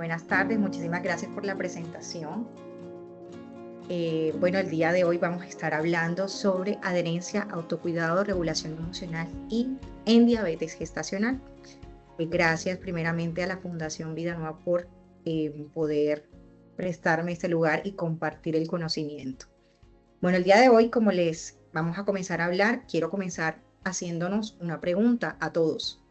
Buenas tardes, muchísimas gracias por la presentación. Bueno, el día de hoy vamos a estar hablando sobre adherencia, autocuidado, regulación emocional y en diabetes gestacional. Gracias primeramente a la Fundación Vida Nueva por poder prestarme este lugar y compartir el conocimiento. Bueno, el día de hoy, como les vamos a comenzar a hablar, quiero comenzar haciéndonos una pregunta a todos.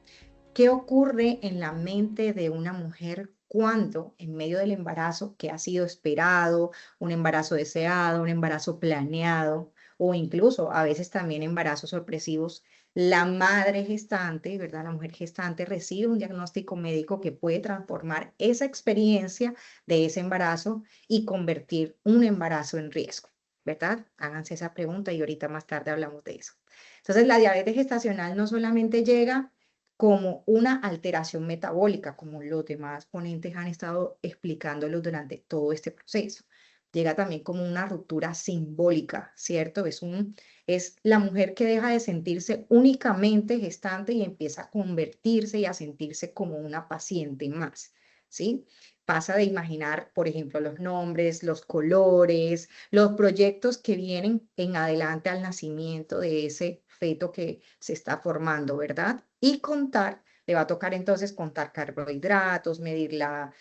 ¿Qué ocurre en la mente de una mujer cuando en medio del embarazo que ha sido esperado, un embarazo deseado, un embarazo planeado o incluso a veces también embarazos sorpresivos, la madre gestante, ¿verdad? La mujer gestante recibe un diagnóstico médico que puede transformar esa experiencia de ese embarazo y convertir un embarazo en riesgo, ¿verdad? Háganse esa pregunta y ahorita más tarde hablamos de eso. Entonces, la diabetes gestacional no solamente llega como una alteración metabólica, como los demás ponentes han estado explicándolo durante todo este proceso. Llega también como una ruptura simbólica, ¿cierto? Es la mujer que deja de sentirse únicamente gestante y empieza a convertirse y a sentirse como una paciente más, ¿sí? Pasa de imaginar, por ejemplo, los nombres, los colores, los proyectos que vienen en adelante al nacimiento de ese feto que se está formando, ¿verdad? Y contar, le va a tocar entonces contar carbohidratos, medir la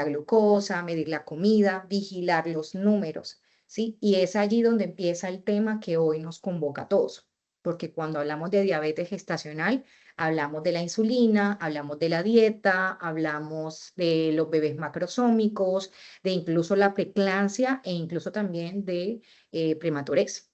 glucosa, medir la comida, vigilar los números, ¿sí? Y es allí donde empieza el tema que hoy nos convoca a todos, porque cuando hablamos de diabetes gestacional, hablamos de la insulina, hablamos de la dieta, hablamos de los bebés macrosómicos, de incluso la preeclampsia e incluso también de prematurez.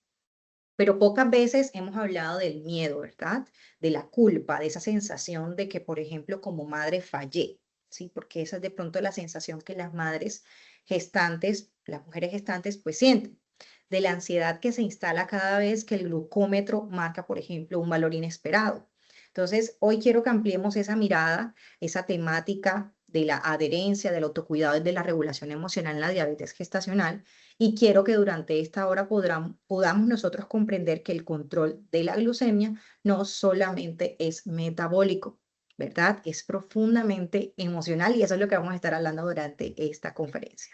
Pero pocas veces hemos hablado del miedo, ¿verdad? De la culpa, de esa sensación de que, por ejemplo, como madre fallé, ¿sí? Porque esa es de pronto la sensación que las madres gestantes, las mujeres gestantes, pues sienten. De la ansiedad que se instala cada vez que el glucómetro marca, por ejemplo, un valor inesperado. Entonces, hoy quiero que ampliemos esa mirada, esa temática de la adherencia, del autocuidado y de la regulación emocional en la diabetes gestacional y quiero que durante esta hora podamos nosotros comprender que el control de la glucemia no solamente es metabólico, ¿verdad? Es profundamente emocional y eso es lo que vamos a estar hablando durante esta conferencia.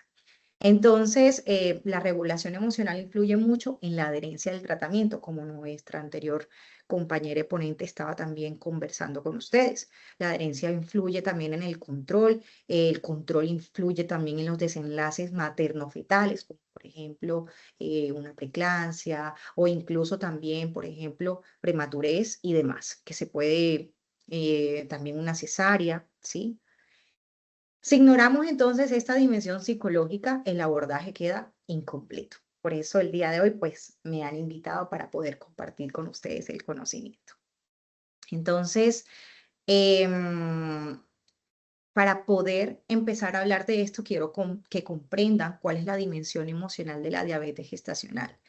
Entonces, la regulación emocional influye mucho en la adherencia del tratamiento, como nuestra anterior compañera y ponente estaba también conversando con ustedes. La adherencia influye también en el control influye también en los desenlaces materno-fetales, como por ejemplo una preeclampsia o incluso también, por ejemplo, prematurez y demás, que se puede también una cesárea, ¿sí? Si ignoramos entonces esta dimensión psicológica, el abordaje queda incompleto. Por eso el día de hoy, pues, me han invitado para poder compartir con ustedes el conocimiento. Entonces, em, para poder empezar a hablar de esto, quiero que comprendan cuál es la dimensión emocional de la diabetes gestacional.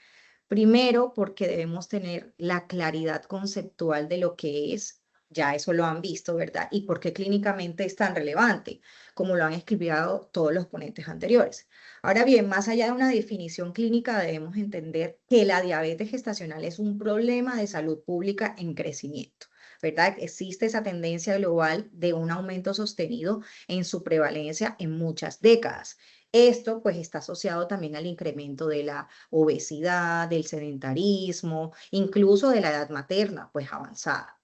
Primero, porque debemos tener la claridad conceptual de lo que es, ya eso lo han visto, ¿verdad? Y por qué clínicamente es tan relevante, como lo han escrito todos los ponentes anteriores. Ahora bien, más allá de una definición clínica, debemos entender que la diabetes gestacional es un problema de salud pública en crecimiento. ¿Verdad? Existe esa tendencia global de un aumento sostenido en su prevalencia en muchas décadas. Esto pues está asociado también al incremento de la obesidad, del sedentarismo, incluso de la edad materna, pues avanzada.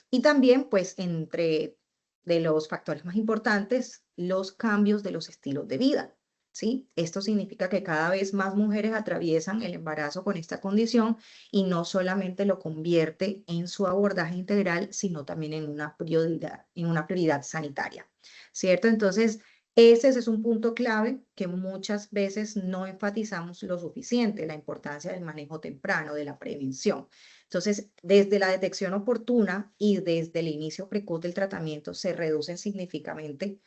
Y también, pues, entre de los factores más importantes, los cambios de los estilos de vida, ¿sí? Esto significa que cada vez más mujeres atraviesan el embarazo con esta condición y no solamente lo convierte en su abordaje integral, sino también en una prioridad sanitaria, ¿cierto? Entonces, ese es un punto clave que muchas veces no enfatizamos lo suficiente, la importancia del manejo temprano, de la prevención. Entonces, desde la detección oportuna y desde el inicio precoz del tratamiento se reducen significativamente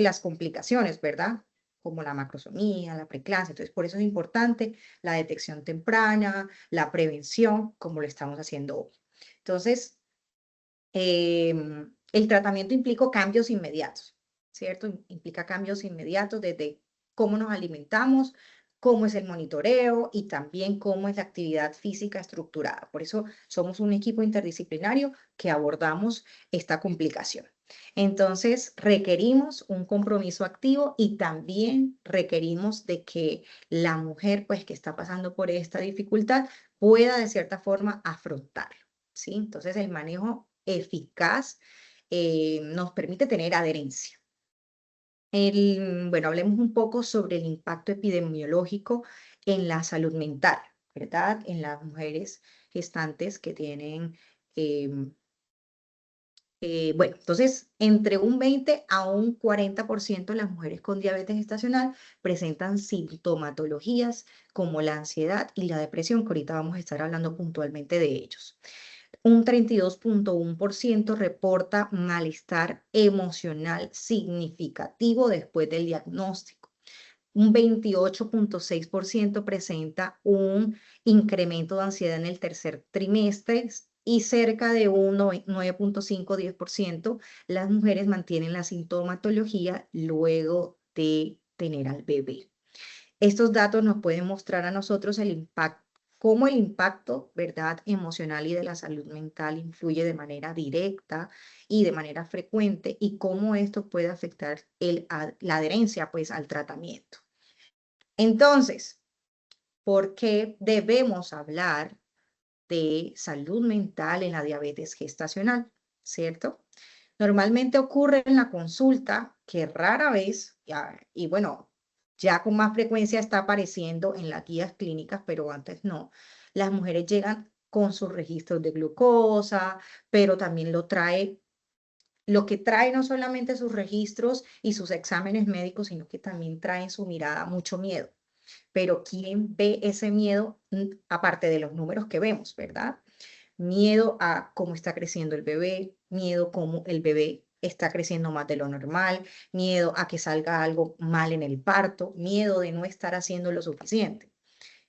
las complicaciones, ¿verdad? Como la macrosomía, la preeclampsia. Entonces, por eso es importante la detección temprana, la prevención, como lo estamos haciendo hoy. Entonces, el tratamiento implica cambios inmediatos, ¿cierto? Implica cambios inmediatos desde cómo nos alimentamos, cómo es el monitoreo y también cómo es la actividad física estructurada. Por eso somos un equipo interdisciplinario que abordamos esta complicación. Entonces, requerimos un compromiso activo y también requerimos de que la mujer, pues, que está pasando por esta dificultad, pueda de cierta forma afrontarlo, ¿sí? Entonces, el manejo eficaz nos permite tener adherencia. Bueno, hablemos un poco sobre el impacto epidemiológico en la salud mental, ¿verdad? En las mujeres gestantes que tienen em, bueno, entonces, entre un 20 a un 40% de las mujeres con diabetes gestacional presentan sintomatologías como la ansiedad y la depresión, que ahorita vamos a estar hablando puntualmente de ellos. Un 32,1% reporta malestar emocional significativo después del diagnóstico. Un 28,6% presenta un incremento de ansiedad en el tercer trimestre y cerca de un 9,5-10% las mujeres mantienen la sintomatología luego de tener al bebé. Estos datos nos pueden mostrar a nosotros el impacto, cómo el impacto, ¿verdad?, emocional y de la salud mental influye de manera directa y de manera frecuente y cómo esto puede afectar la adherencia, pues, al tratamiento. Entonces, ¿por qué debemos hablar de salud mental en la diabetes gestacional? ¿Cierto? Normalmente ocurre en la consulta que rara vez, y bueno, ya con más frecuencia está apareciendo en las guías clínicas, pero antes no. Las mujeres llegan con sus registros de glucosa, pero también lo que trae no solamente sus registros y sus exámenes médicos, sino que también trae en su mirada mucho miedo. Pero ¿quién ve ese miedo aparte de los números que vemos, verdad? Miedo a cómo está creciendo el bebé, miedo cómo el bebé está creciendo más de lo normal, miedo a que salga algo mal en el parto, miedo de no estar haciendo lo suficiente.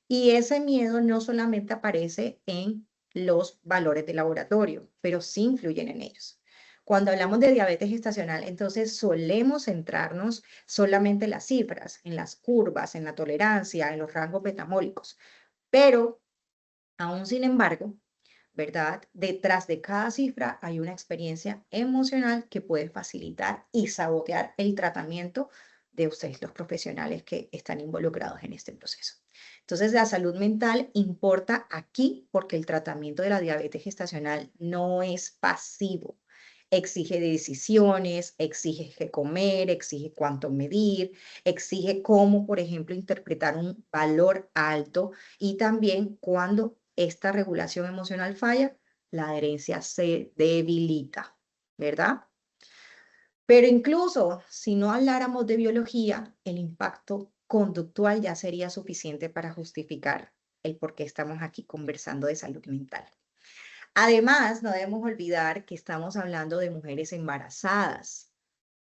Y ese miedo no solamente aparece en los valores de laboratorio, pero sí influyen en ellos. Cuando hablamos de diabetes gestacional, entonces solemos centrarnos solamente en las cifras, en las curvas, en la tolerancia, en los rangos metabólicos. Pero, aún sin embargo, ¿verdad? Detrás de cada cifra hay una experiencia emocional que puede facilitar y sabotear el tratamiento de ustedes, los profesionales que están involucrados en este proceso. Entonces, la salud mental importa aquí porque el tratamiento de la diabetes gestacional no es pasivo. Exige decisiones, exige qué comer, exige cuánto medir, exige cómo, por ejemplo, interpretar un valor alto y también cuando esta regulación emocional falla, la adherencia se debilita, ¿verdad? Pero incluso si no habláramos de biología, el impacto conductual ya sería suficiente para justificar el por qué estamos aquí conversando de salud mental. Además, no debemos olvidar que estamos hablando de mujeres embarazadas,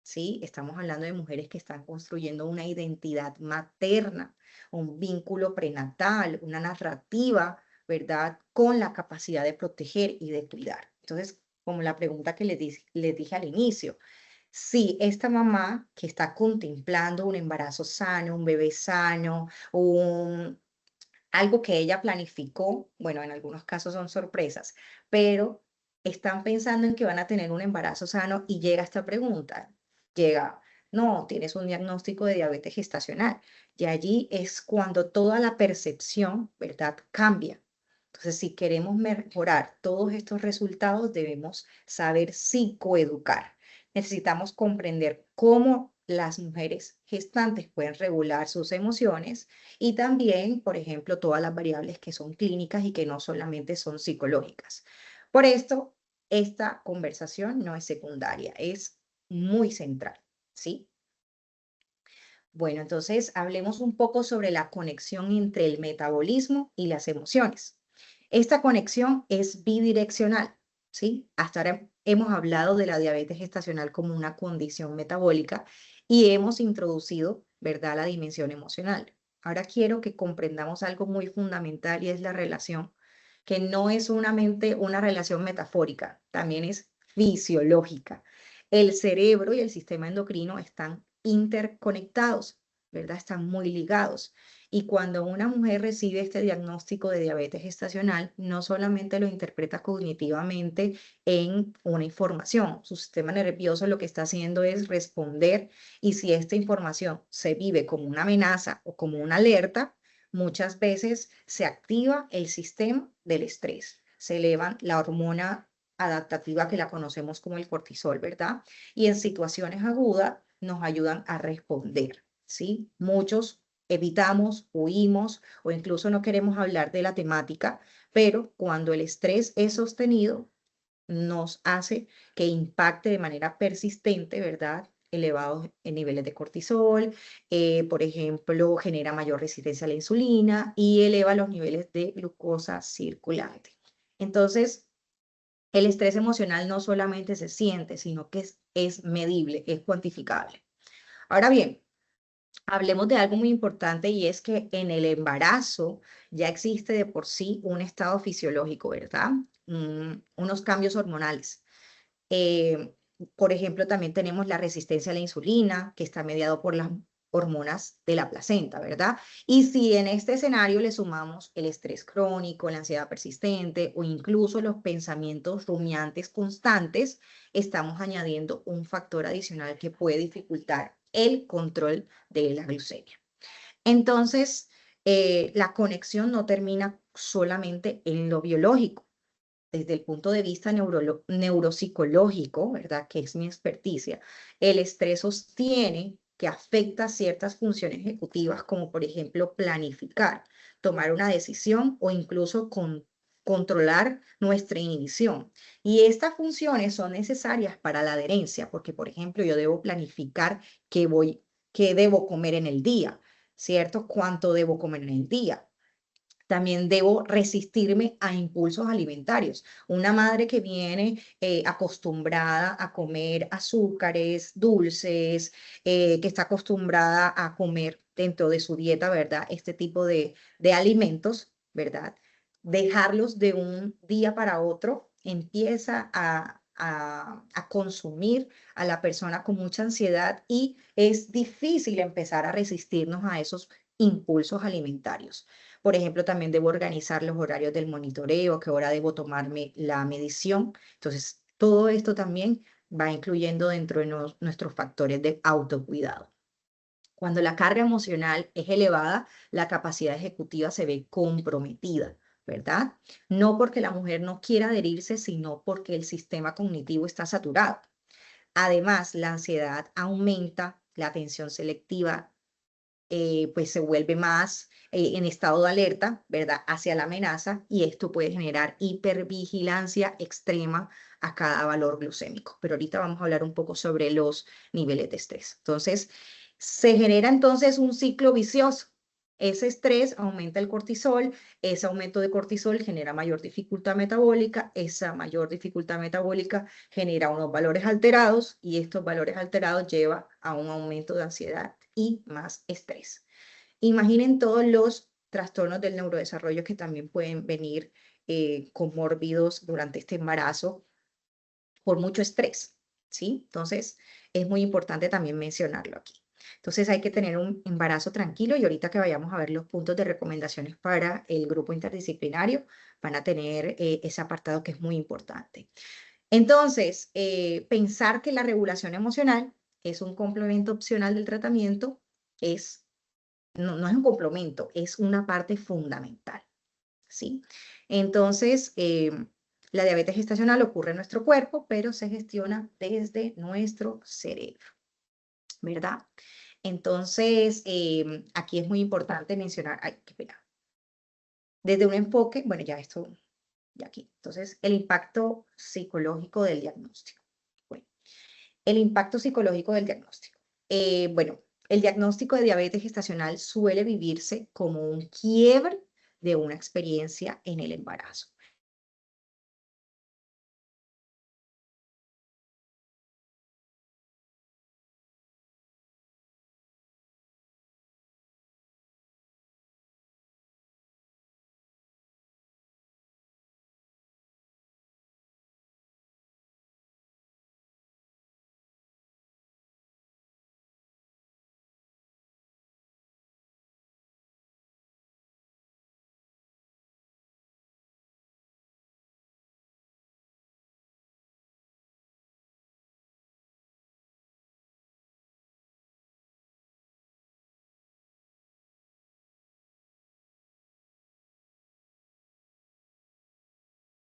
¿sí? Estamos hablando de mujeres que están construyendo una identidad materna, un vínculo prenatal, una narrativa, ¿verdad? Con la capacidad de proteger y de cuidar. Entonces, como la pregunta que les dije al inicio, si esta mamá que está contemplando un embarazo sano, un bebé sano, algo que ella planificó, bueno, en algunos casos son sorpresas, pero están pensando en que van a tener un embarazo sano y llega esta pregunta, llega, no, tienes un diagnóstico de diabetes gestacional y allí es cuando toda la percepción, ¿verdad?, cambia. Entonces, si queremos mejorar todos estos resultados, debemos saber psicoeducar. Necesitamos comprender cómo las mujeres gestantes pueden regular sus emociones y también, por ejemplo, todas las variables que son clínicas y que no solamente son psicológicas. Por esto, esta conversación no es secundaria, es muy central, ¿sí? Bueno, entonces hablemos un poco sobre la conexión entre el metabolismo y las emociones. Esta conexión es bidireccional, ¿sí? Hasta ahora hemos hablado de la diabetes gestacional como una condición metabólica y hemos introducido, ¿verdad?, la dimensión emocional. Ahora quiero que comprendamos algo muy fundamental y es la relación, que no es solamente una relación metafórica, también es fisiológica. El cerebro y el sistema endocrino están interconectados, ¿verdad? Están muy ligados. Y cuando una mujer recibe este diagnóstico de diabetes gestacional, no solamente lo interpreta cognitivamente en una información, su sistema nervioso lo que está haciendo es responder, y si esta información se vive como una amenaza o como una alerta, muchas veces se activa el sistema del estrés, se eleva la hormona adaptativa que la conocemos como el cortisol, ¿verdad? Y en situaciones agudas nos ayudan a responder, ¿sí? Muchos evitamos, huimos o incluso no queremos hablar de la temática, pero cuando el estrés es sostenido, nos hace que impacte de manera persistente, ¿verdad? Elevados niveles de cortisol, por ejemplo, genera mayor resistencia a la insulina y eleva los niveles de glucosa circulante. Entonces, el estrés emocional no solamente se siente, sino que es medible, es cuantificable. Ahora bien, hablemos de algo muy importante y es que en el embarazo ya existe de por sí un estado fisiológico, ¿verdad? Unos cambios hormonales. Eh, por ejemplo, también tenemos la resistencia a la insulina, que está mediado por las hormonas de la placenta, ¿verdad? Y si en este escenario le sumamos el estrés crónico, la ansiedad persistente o incluso los pensamientos rumiantes constantes, estamos añadiendo un factor adicional que puede dificultar el control de la glucemia. Entonces, la conexión no termina solamente en lo biológico desde el punto de vista neuropsicológico, ¿verdad? Que es mi experticia, el estrés sostiene que afecta ciertas funciones ejecutivas, como por ejemplo planificar, tomar una decisión o incluso controlar nuestra inhibición. Y estas funciones son necesarias para la adherencia, porque por ejemplo yo debo planificar qué debo comer en el día, ¿cierto? ¿Cuánto debo comer en el día? También debo resistirme a impulsos alimentarios. Una madre que viene acostumbrada a comer azúcares, dulces, que está acostumbrada a comer dentro de su dieta, ¿verdad? Este tipo de alimentos, ¿verdad? Dejarlos de un día para otro empieza a consumir a la persona con mucha ansiedad y es difícil empezar a resistirnos a esos impulsos alimentarios. Por ejemplo, también debo organizar los horarios del monitoreo, a qué hora debo tomarme la medición. Entonces, todo esto también va incluyendo dentro de nuestros factores de autocuidado. Cuando la carga emocional es elevada, la capacidad ejecutiva se ve comprometida, ¿verdad? No porque la mujer no quiera adherirse, sino porque el sistema cognitivo está saturado. Además, la ansiedad aumenta, la atención selectiva pues se vuelve más en estado de alerta, ¿verdad? Hacia la amenaza y esto puede generar hipervigilancia extrema a cada valor glucémico. Pero ahorita vamos a hablar un poco sobre los niveles de estrés. Entonces, se genera entonces un ciclo vicioso. Ese estrés aumenta el cortisol, ese aumento de cortisol genera mayor dificultad metabólica, esa mayor dificultad metabólica genera unos valores alterados y estos valores alterados llevan a un aumento de ansiedad y más estrés. Imaginen todos los trastornos del neurodesarrollo que también pueden venir comórbidos durante este embarazo por mucho estrés, ¿sí? Entonces, es muy importante también mencionarlo aquí. Entonces, hay que tener un embarazo tranquilo y ahorita que vayamos a ver los puntos de recomendaciones para el grupo interdisciplinario, van a tener ese apartado que es muy importante. Entonces, pensar que la regulación emocional es un complemento opcional del tratamiento es, no es un complemento, es una parte fundamental, ¿sí? Entonces, la diabetes gestacional ocurre en nuestro cuerpo, pero se gestiona desde nuestro cerebro, ¿verdad? Entonces, aquí es muy importante mencionar, ay, qué pena, desde un enfoque, bueno, ya esto, ya aquí. Entonces, el impacto psicológico del diagnóstico. Bueno, el impacto psicológico del diagnóstico. Bueno, el diagnóstico de diabetes gestacional suele vivirse como un quiebre de una experiencia en el embarazo.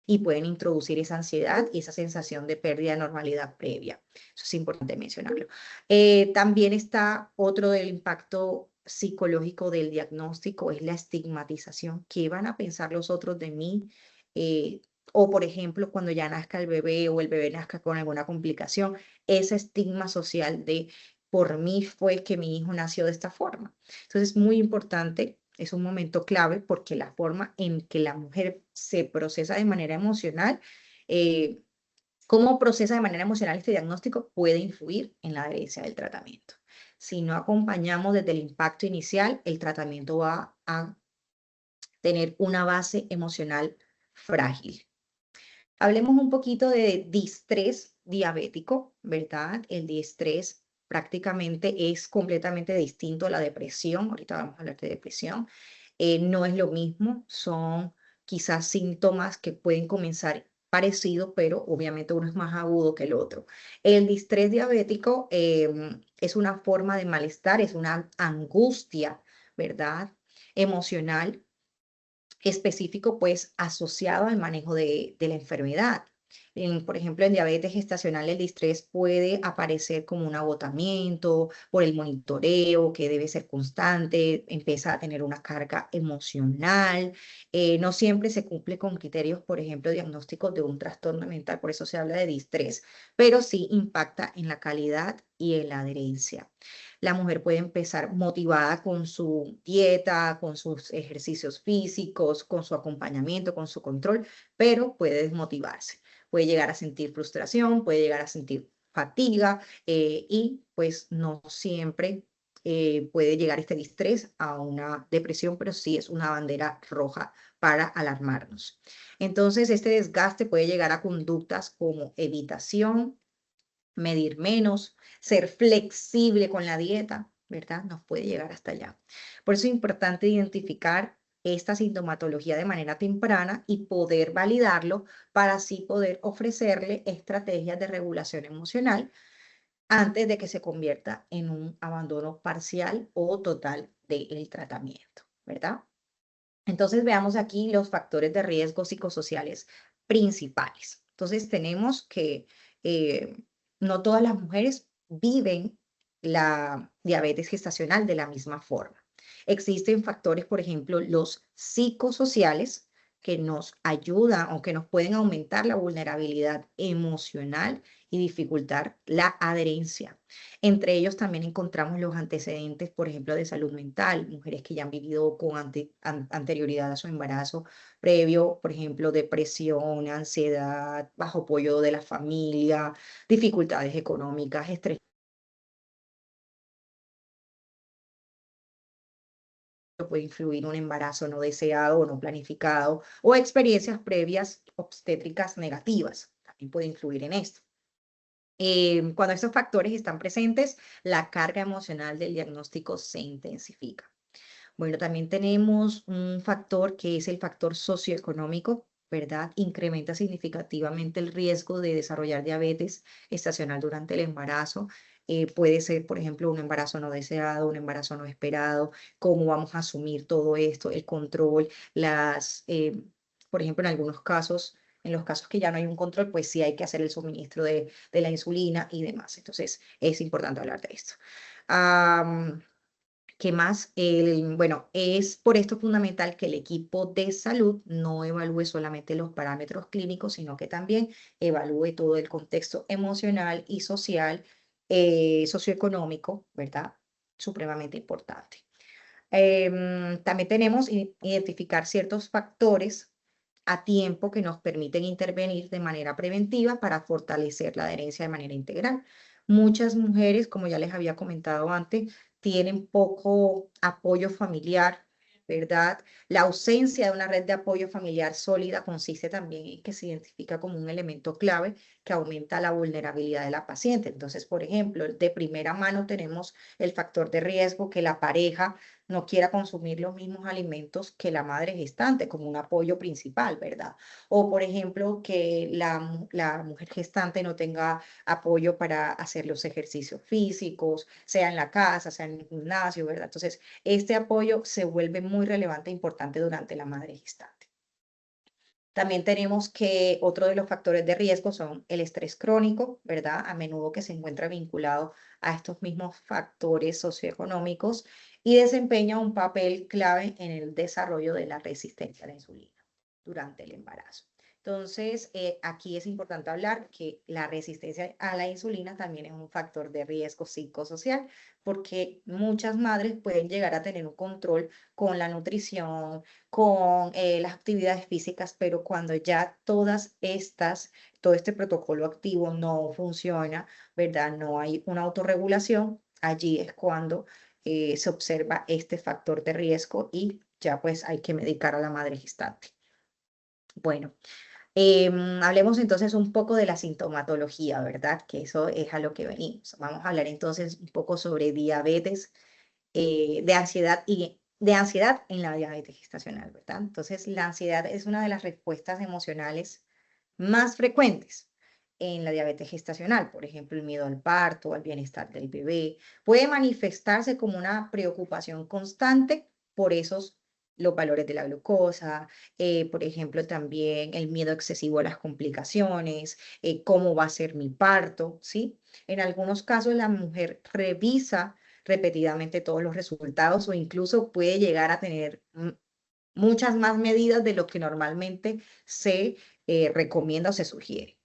y pueden introducir esa ansiedad y esa sensación de pérdida de normalidad previa. Eso es importante mencionarlo. También está otro del impacto psicológico del diagnóstico, es la estigmatización. ¿Qué van a pensar los otros de mí? Eh, o, por ejemplo, cuando ya nazca el bebé o el bebé nazca con alguna complicación, ese estigma social de por mí fue que mi hijo nació de esta forma. Entonces, es muy importante, es un momento clave porque la forma en que la mujer se procesa de manera emocional, eh, cómo procesa de manera emocional este diagnóstico puede influir en la adherencia del tratamiento. Si no acompañamos desde el impacto inicial, el tratamiento va a tener una base emocional frágil. Hablemos un poquito de distrés diabético, ¿verdad? El distrés prácticamente es completamente distinto a la depresión. Ahorita vamos a hablar de depresión. No es lo mismo, son quizás síntomas que pueden comenzar parecidos, pero obviamente uno es más agudo que el otro. El distrés diabético es una forma de malestar, es una angustia, ¿verdad? Emocional específico, pues asociado al manejo de la enfermedad. Por ejemplo, en diabetes gestacional el distrés puede aparecer como un agotamiento por el monitoreo que debe ser constante, empieza a tener una carga emocional, no siempre se cumple con criterios, por ejemplo, diagnósticos de un trastorno mental, por eso se habla de distrés, pero sí impacta en la calidad y en la adherencia. La mujer puede empezar motivada con su dieta, con sus ejercicios físicos, con su acompañamiento, con su control, pero puede desmotivarse. Puede llegar a sentir frustración, puede llegar a sentir fatiga y pues no siempre puede llegar este distrés a una depresión, pero sí es una bandera roja para alarmarnos. Entonces, este desgaste puede llegar a conductas como evitación, medir menos, ser flexible con la dieta, ¿verdad? Nos puede llegar hasta allá. Por eso es importante identificar esta sintomatología de manera temprana y poder validarlo para así poder ofrecerle estrategias de regulación emocional antes de que se convierta en un abandono parcial o total del tratamiento, ¿verdad? Entonces veamos aquí los factores de riesgo psicosociales principales. Entonces tenemos que eh, no todas las mujeres viven la diabetes gestacional de la misma forma. Existen factores, por ejemplo, los psicosociales que nos ayudan o que nos pueden aumentar la vulnerabilidad emocional y dificultar la adherencia. Entre ellos también encontramos los antecedentes, por ejemplo, de salud mental, mujeres que ya han vivido con anterioridad a su embarazo previo, por ejemplo, depresión, ansiedad, bajo apoyo de la familia, dificultades económicas, estrés. Puede influir un embarazo no deseado o no planificado o experiencias previas obstétricas negativas. También puede influir en esto. Cuando estos factores están presentes, la carga emocional del diagnóstico se intensifica. Bueno, también tenemos un factor que es el factor socioeconómico, ¿verdad? Incrementa significativamente el riesgo de desarrollar diabetes estacional durante el embarazo. Puede ser, por ejemplo, un embarazo no deseado, un embarazo no esperado, cómo vamos a asumir todo esto, el control, por ejemplo, en algunos casos, en los casos que ya no hay un control, pues sí hay que hacer el suministro de la insulina y demás. Entonces, es importante hablar de esto. ¿Qué más? Bueno, es por esto fundamental que el equipo de salud no evalúe solamente los parámetros clínicos, sino que también evalúe todo el contexto emocional y social, socioeconómico, ¿verdad? Supremamente importante. También tenemos identificar ciertos factores a tiempo que nos permiten intervenir de manera preventiva para fortalecer la adherencia de manera integral. Muchas mujeres, como ya les había comentado antes, tienen poco apoyo familiar, ¿verdad? La ausencia de una red de apoyo familiar sólida consiste también en que se identifica como un elemento clave que aumenta la vulnerabilidad de la paciente. Entonces, por ejemplo, de primera mano tenemos el factor de riesgo que la pareja no quiera consumir los mismos alimentos que la madre gestante como un apoyo principal, ¿verdad? O, por ejemplo, que la mujer gestante no tenga apoyo para hacer los ejercicios físicos, sea en la casa, sea en el gimnasio, ¿verdad? Entonces, este apoyo se vuelve muy relevante e importante durante la madre gestante. También tenemos que otro de los factores de riesgo son el estrés crónico, ¿verdad? A menudo que se encuentra vinculado a estos mismos factores socioeconómicos y desempeña un papel clave en el desarrollo de la resistencia a la insulina durante el embarazo. Entonces, aquí es importante hablar que la resistencia a la insulina también es un factor de riesgo psicosocial, porque muchas madres pueden llegar a tener un control con la nutrición, con las actividades físicas, pero cuando ya todo este protocolo activo no funciona, ¿verdad? No hay una autorregulación, allí es cuando se observa este factor de riesgo y ya pues hay que medicar a la madre gestante. Bueno, hablemos entonces un poco de la sintomatología, ¿verdad? Que eso es a lo que venimos. Vamos a hablar entonces un poco sobre diabetes, de ansiedad en la diabetes gestacional, ¿verdad? Entonces, la ansiedad es una de las respuestas emocionales más frecuentes en la diabetes gestacional. Por ejemplo, el miedo al parto, al bienestar del bebé, puede manifestarse como una preocupación constante por los valores de la glucosa, por ejemplo, también el miedo excesivo a las complicaciones, cómo va a ser mi parto, ¿sí? En algunos casos la mujer revisa repetidamente todos los resultados o incluso puede llegar a tener muchas más medidas de lo que normalmente se recomienda o se sugiere.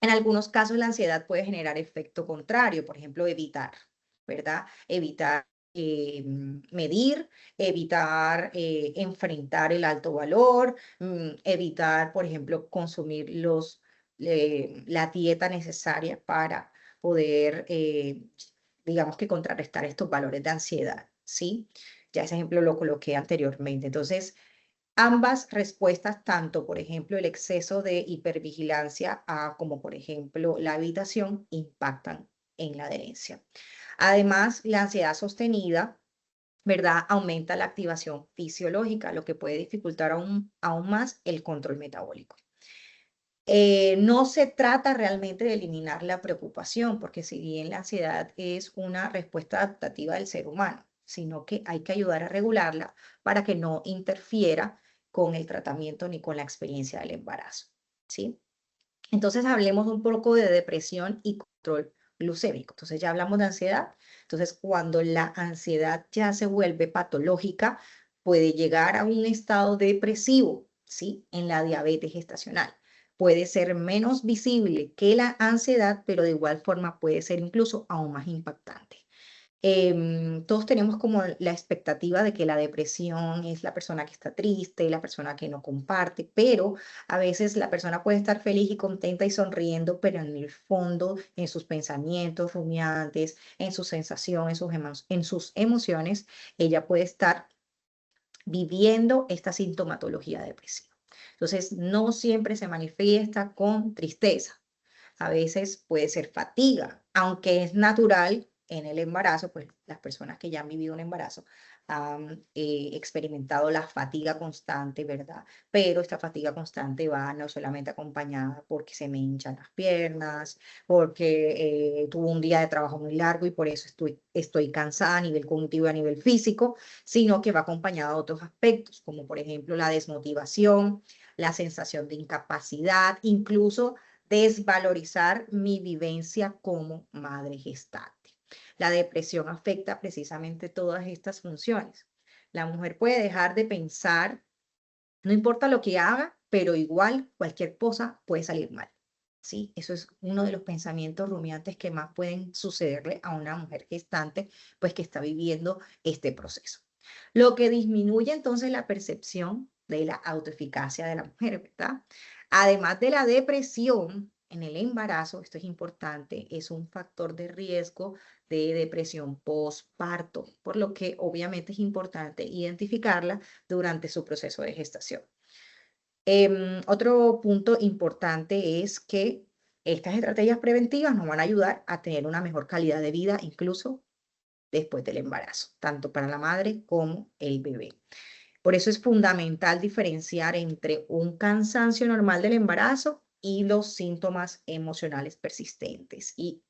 En algunos casos la ansiedad puede generar efecto contrario, por ejemplo, evitar, ¿verdad? Evitar medir, evitar enfrentar el alto valor, evitar, por ejemplo, consumir la dieta necesaria para poder, digamos que contrarrestar estos valores de ansiedad, ¿sí? Ya ese ejemplo lo coloqué anteriormente. Entonces, ambas respuestas, tanto por ejemplo el exceso de hipervigilancia como por ejemplo la habitación, impactan en la adherencia. Además, la ansiedad sostenida, ¿verdad? Aumenta la activación fisiológica, lo que puede dificultar aún más el control metabólico. No se trata realmente de eliminar la preocupación, porque si bien la ansiedad es una respuesta adaptativa del ser humano, sino que hay que ayudar a regularla para que no interfiera con el tratamiento ni con la experiencia del embarazo, ¿sí? Entonces hablemos un poco de depresión y control glucémico. Entonces ya hablamos de ansiedad. Entonces cuando la ansiedad ya se vuelve patológica, puede llegar a un estado depresivo, ¿sí? En la diabetes gestacional. Puede ser menos visible que la ansiedad, pero de igual forma puede ser incluso aún más impactante. Todos tenemos como la expectativa de que la depresión es la persona que está triste, la persona que no comparte, pero a veces la persona puede estar feliz y contenta y sonriendo, pero en el fondo, en sus pensamientos rumiantes, en sus sensaciones, en sus emociones, ella puede estar viviendo esta sintomatología depresiva. Entonces, no siempre se manifiesta con tristeza. A veces puede ser fatiga, aunque es natural en el embarazo, pues las personas que ya han vivido un embarazo han experimentado la fatiga constante, ¿verdad? Pero esta fatiga constante va no solamente acompañada porque se me hinchan las piernas, porque tuve un día de trabajo muy largo y por eso estoy cansada a nivel cognitivo y a nivel físico, sino que va acompañada de otros aspectos, como por ejemplo la desmotivación, la sensación de incapacidad, incluso desvalorizar mi vivencia como madre gestante. La depresión afecta precisamente todas estas funciones. La mujer puede dejar de pensar, no importa lo que haga, pero igual cualquier cosa puede salir mal. ¿Sí? Eso es uno de los pensamientos rumiantes que más pueden sucederle a una mujer gestante, pues que está viviendo este proceso. Lo que disminuye entonces la percepción de la autoeficacia de la mujer, ¿verdad? Además de la depresión en el embarazo, esto es importante, es un factor de riesgo de depresión postparto, por lo que obviamente es importante identificarla durante su proceso de gestación. Otro punto importante es que estas estrategias preventivas nos van a ayudar a tener una mejor calidad de vida, incluso después del embarazo, tanto para la madre como el bebé. Por eso es fundamental diferenciar entre un cansancio normal del embarazo y los síntomas emocionales persistentes. Y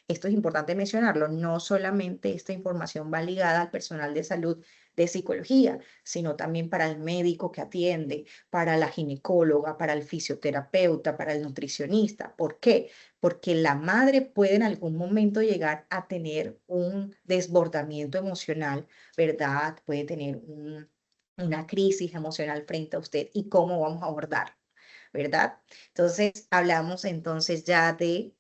esto es importante mencionarlo, no solamente esta información va ligada al personal de salud de psicología, sino también para el médico que atiende, para la ginecóloga, para el fisioterapeuta, para el nutricionista. ¿Por qué? Porque la madre puede en algún momento llegar a tener un desbordamiento emocional, ¿verdad? Puede tener una crisis emocional frente a usted y cómo vamos a abordar, ¿verdad? Entonces, hablamos entonces ya de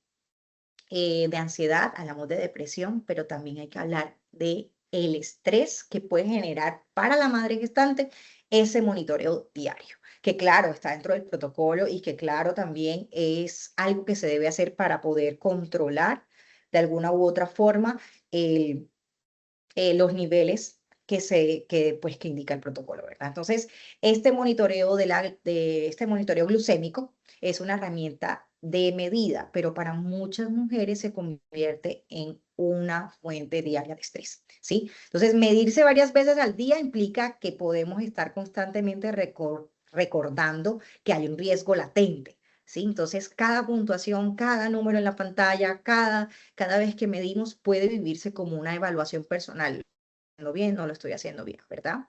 ansiedad, hablamos de depresión, pero también hay que hablar de el estrés que puede generar para la madre gestante ese monitoreo diario, que claro, está dentro del protocolo y que claro, también es algo que se debe hacer para poder controlar de alguna u otra forma el los niveles pues, que indica el protocolo, ¿verdad? Entonces, este monitoreo glucémico es una herramienta de medida, pero para muchas mujeres se convierte en una fuente diaria de estrés, ¿sí? Entonces, medirse varias veces al día implica que podemos estar constantemente recordando que hay un riesgo latente, ¿sí? Entonces, cada puntuación, cada número en la pantalla, cada vez que medimos puede vivirse como una evaluación personal. ¿Lo bien? No lo estoy haciendo bien, ¿verdad?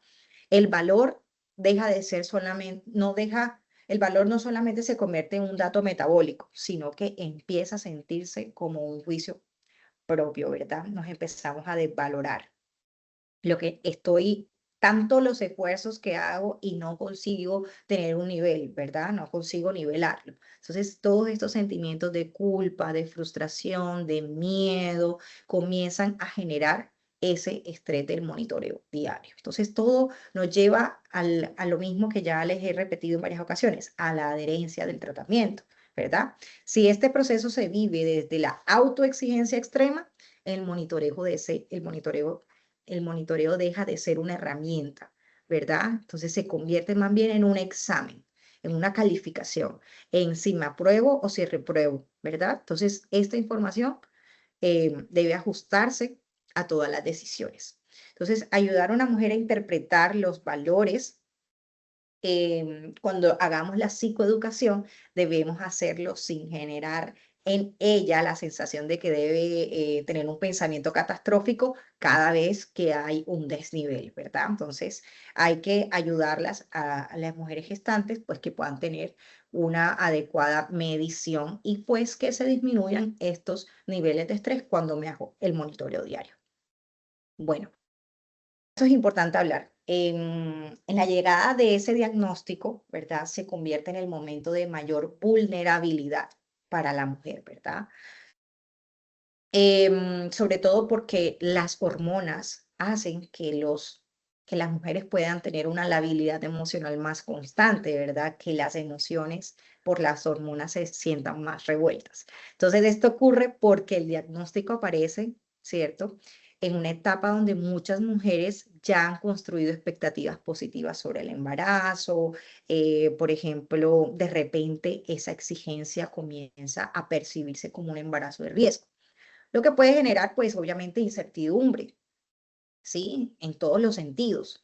El valor deja de ser solamente, no deja, el valor no solamente se convierte en un dato metabólico, sino que empieza a sentirse como un juicio propio, ¿verdad? Nos empezamos a desvalorar lo que estoy, tanto los esfuerzos que hago y no consigo tener un nivel, ¿verdad? No consigo nivelarlo. Entonces, todos estos sentimientos de culpa, de frustración, de miedo, comienzan a generar ese estrés del monitoreo diario. Entonces, todo nos lleva a lo mismo que ya les he repetido en varias ocasiones, a la adherencia del tratamiento, ¿verdad? Si este proceso se vive desde la autoexigencia extrema, el monitoreo deja de ser una herramienta, ¿verdad? Entonces se convierte más bien en un examen, en una calificación, en si me apruebo o si repruebo, ¿verdad? Entonces esta información debe ajustarse a todas las decisiones. Entonces, ayudar a una mujer a interpretar los valores cuando hagamos la psicoeducación, debemos hacerlo sin generar en ella la sensación de que debe tener un pensamiento catastrófico cada vez que hay un desnivel, ¿verdad? Entonces, hay que ayudarlas a las mujeres gestantes, pues que puedan tener una adecuada medición y pues que se disminuyan estos niveles de estrés cuando me hago el monitoreo diario. Bueno. Esto es importante hablar. En la llegada de ese diagnóstico, ¿verdad? Se convierte en el momento de mayor vulnerabilidad para la mujer, ¿verdad? Sobre todo porque las hormonas hacen que las mujeres puedan tener una labilidad emocional más constante, ¿verdad? Que las emociones por las hormonas se sientan más revueltas. Entonces, esto ocurre porque el diagnóstico aparece, ¿cierto? En una etapa donde muchas mujeres ya han construido expectativas positivas sobre el embarazo. Por ejemplo, de repente esa exigencia comienza a percibirse como un embarazo de riesgo, lo que puede generar, pues, obviamente, incertidumbre, ¿sí? En todos los sentidos.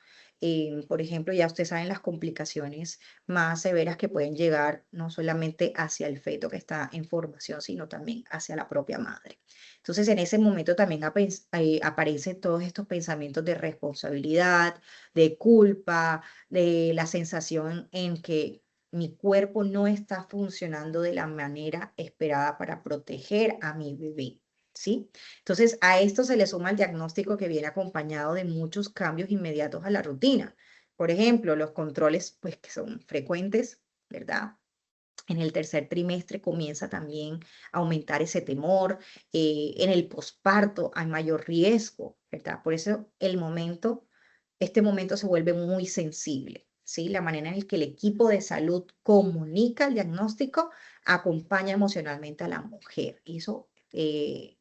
Por ejemplo, ya ustedes saben las complicaciones más severas que pueden llegar no solamente hacia el feto que está en formación, sino también hacia la propia madre. Entonces, en ese momento también aparecen todos estos pensamientos de responsabilidad, de culpa, de la sensación en que mi cuerpo no está funcionando de la manera esperada para proteger a mi bebé. ¿Sí? Entonces, a esto se le suma el diagnóstico que viene acompañado de muchos cambios inmediatos a la rutina. Por ejemplo, los controles, pues, que son frecuentes, ¿verdad? En el tercer trimestre comienza también a aumentar ese temor. En el posparto hay mayor riesgo, ¿verdad? Por eso este momento se vuelve muy sensible, ¿sí? La manera en la que el equipo de salud comunica el diagnóstico acompaña emocionalmente a la mujer. Y eso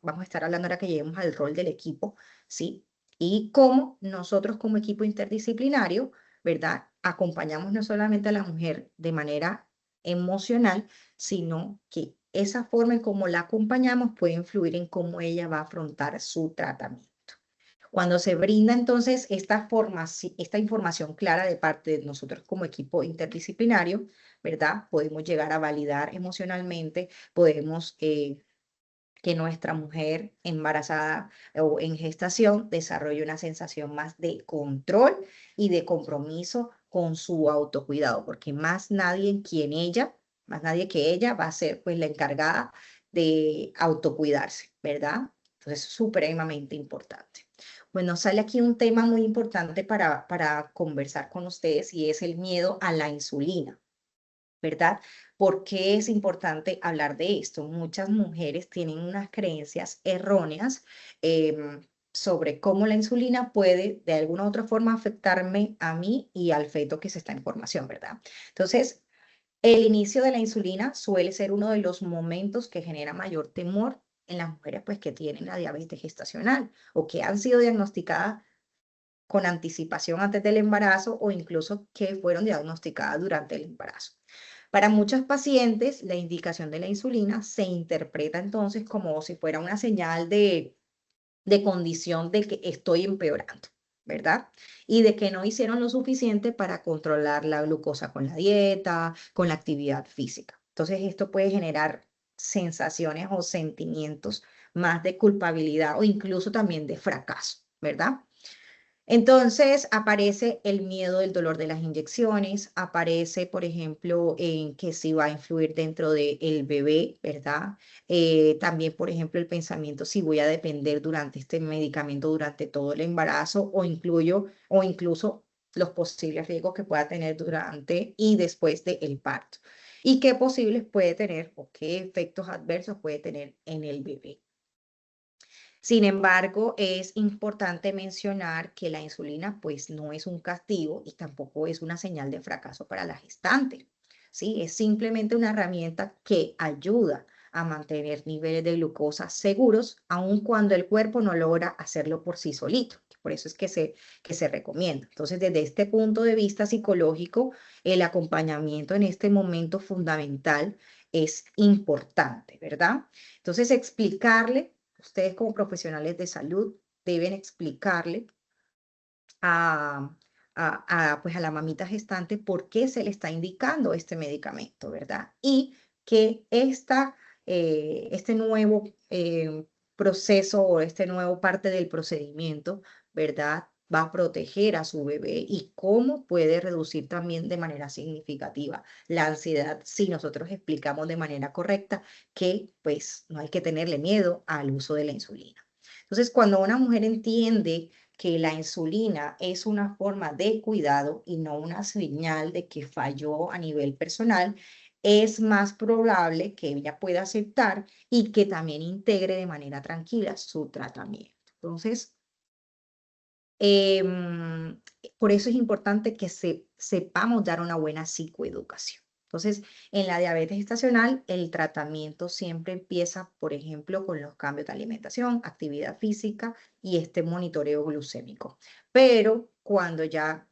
vamos a estar hablando ahora que lleguemos al rol del equipo, ¿sí? Y cómo nosotros como equipo interdisciplinario, ¿verdad? Acompañamos no solamente a la mujer de manera emocional, sino que esa forma en cómo la acompañamos puede influir en cómo ella va a afrontar su tratamiento. Cuando se brinda entonces esta información clara de parte de nosotros como equipo interdisciplinario, ¿verdad? Podemos llegar a validar emocionalmente, podemos que nuestra mujer embarazada o en gestación desarrolle una sensación más de control y de compromiso con su autocuidado, porque más nadie que ella va a ser pues la encargada de autocuidarse, ¿verdad? Entonces, supremamente importante. Bueno, sale aquí un tema muy importante para conversar con ustedes y es el miedo a la insulina. ¿Verdad? ¿Por qué es importante hablar de esto? Muchas mujeres tienen unas creencias erróneas sobre cómo la insulina puede de alguna u otra forma afectarme a mí y al feto que se está en formación, ¿verdad? Entonces, el inicio de la insulina suele ser uno de los momentos que genera mayor temor en las mujeres pues, que tienen la diabetes gestacional o que han sido diagnosticadas con anticipación antes del embarazo o incluso que fueron diagnosticadas durante el embarazo. Para muchos pacientes, la indicación de la insulina se interpreta entonces como si fuera una señal de condición de que estoy empeorando, ¿verdad? Y de que no hicieron lo suficiente para controlar la glucosa con la dieta, con la actividad física. Entonces, esto puede generar sensaciones o sentimientos más de culpabilidad o incluso también de fracaso, ¿verdad? Entonces aparece el miedo del dolor de las inyecciones, aparece, por ejemplo, en que si va a influir dentro del bebé, ¿verdad? También, por ejemplo, el pensamiento si voy a depender durante este medicamento durante todo el embarazo o incluso los posibles riesgos que pueda tener durante y después del parto. Y qué posibles puede tener o qué efectos adversos puede tener en el bebé. Sin embargo, es importante mencionar que la insulina pues no es un castigo y tampoco es una señal de fracaso para la gestante. ¿Sí? Es simplemente una herramienta que ayuda a mantener niveles de glucosa seguros, aun cuando el cuerpo no logra hacerlo por sí solito. Por eso es que se recomienda. Entonces, desde este punto de vista psicológico, el acompañamiento en este momento fundamental es importante, ¿verdad? Entonces, explicarle ustedes como profesionales de salud deben explicarle a, pues a la mamita gestante por qué se le está indicando este medicamento, ¿verdad? Y que este nuevo proceso o este nuevo parte del procedimiento, ¿verdad? Va a proteger a su bebé y cómo puede reducir también de manera significativa la ansiedad si nosotros explicamos de manera correcta que pues no hay que tenerle miedo al uso de la insulina. Entonces, cuando una mujer entiende que la insulina es una forma de cuidado y no una señal de que falló a nivel personal, es más probable que ella pueda aceptar y que también integre de manera tranquila su tratamiento. Entonces, Em, por eso es importante que sepamos dar una buena psicoeducación. Entonces, en la diabetes gestacional, el tratamiento siempre empieza, por ejemplo, con los cambios de alimentación, actividad física y este monitoreo glucémico. Pero cuando ya